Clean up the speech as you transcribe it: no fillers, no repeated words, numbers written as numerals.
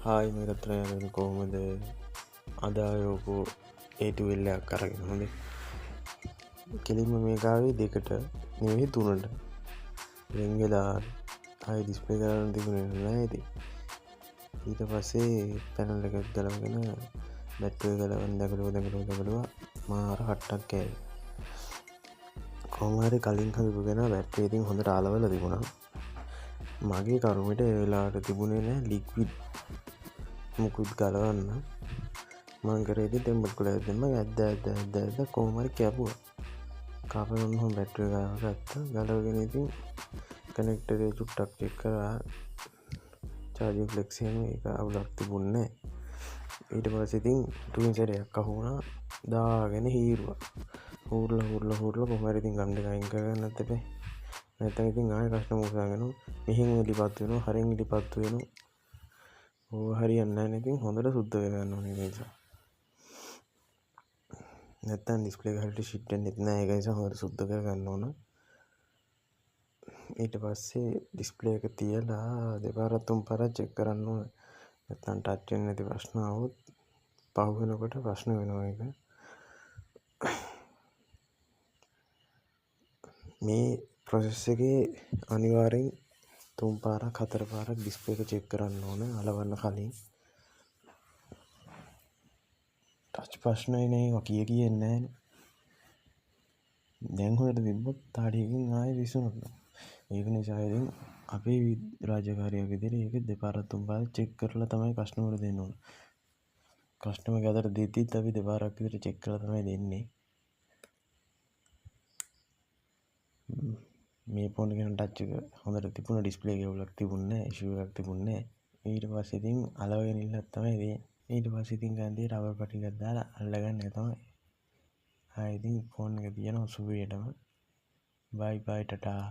hi මේ රත්නයන් කොහොමද අද ආයෝකෝ A12 කරගෙන හොඳේ කෙලින්ම මේ ගාවේ දෙකට නෙවෙයි තුනට රින් වෙලා ආයි ඩිස්ප්ලේ කරන්න තිබුණේ නැහැ ඉතින් ඊට පස්සේ පැනල් එකක් ගලවගෙන බැටරි ගලවන්න දඟලුවා මාර හට්ටක් කෑවේ කොහොම හරි කලින් හදපු කෙනා බැටරි ඉතින් හොඳට අලවලා තිබුණා මගේ කරුමට ඒ වෙලාවට තිබුණේ නැහැ ලික්විඩ් මුකුත් ගලවන්න මං කරේ ඉතින් ටෙම්පර් කුලර් දෙන්න ඇද්ද කොහොම හරි කැපුවා කාපෙන් මම බැටරි ගලවගත්තා ගලවගෙන ඉතින් කනෙක්ටර් එක චුට්ටක් චෙක් කරා චාර්ජින් ෆ්ලෙක්ස් එකේ ඒක අවුලක් තිබුණේ නැහැ ඊට පස්සේ ඉතින් ටුවින් සැරයක් අහුණා දාගෙන හීරුවා හූරලා කොහොම හරි ඉතින් ගම් දෙක අයින් කරගන්නත් එපේ නැත්නම් ඉතින් ආයෙ කස්ටමර් උසාගෙන මෙහෙම ඉලිපත් වෙනවා හරින් ඉලිපත් වෙනවා ඕව හරියන්නේ නැහැ ඉතින් හොඳට සුද්ධ කරගන්න ඕනේ ඒ නිසා නැත්නම් ඩිස්ප්ලේ එක හරියට ෂිට් වෙන්නේ නැහැ ඒක නිසා හොඳට සුද්ධ කරගන්න ඕන ඊට පස්සේ ඩිස්ප්ලේ එක තියලා දෙපාරක් තුන් පාරක් චෙක් කරන්න ඕන නැත්නම් ටච් වෙන්නේ නැති ප්‍රශ්න આવොත් පහු වෙනකොට ප්‍රශ්න වෙනවා ඒක මේ ප්‍රොසෙස් එකේ අනිවාර්යෙන් තුන් පාරක් හතර පාරක් ඩිස්ප්ලේ එක චෙක් කරන්න ඕන අලවන්න කලින් ටච් ප්‍රශ්න එන්නේ එන්නේ නැහැනේ දැන් හොයලා තිබ්බොත් තාඩියකින් ආයෙ විසුණුනවා ඒක නිසා ඉතින් අපේ රාජකාරියක් විදිහට ඒක දෙපාරක් තුන් පාරක් චෙක් කරලා තමයි කස්ටමර්ට දෙන්න ඕන කස්ටමර්ගේ අතට දෙද්දිත් අපි දෙපාරක් විතර චෙක් කරලා තමයි දෙන්නේ මේ ෆෝන් එකේ ටච් එක හොඳට තිබුණා ඩිස්ප්ලේ එකේ අවුලක් තිබුණේ නැහැ ඉෂුව එකක් තිබුණේ නැහැ ඊට පස්සේ ඉතින් අලවගෙන ඉන්නත් තමයි දෙන්නේ ඊට පස්සේ ඉතින් ගන්දී රබර් පටියක් දාලා අල්ලගන්න තමයි ආයෙ ඉතින් ෆෝන් එක තියනවා සුවේටම බයි බයි ටටා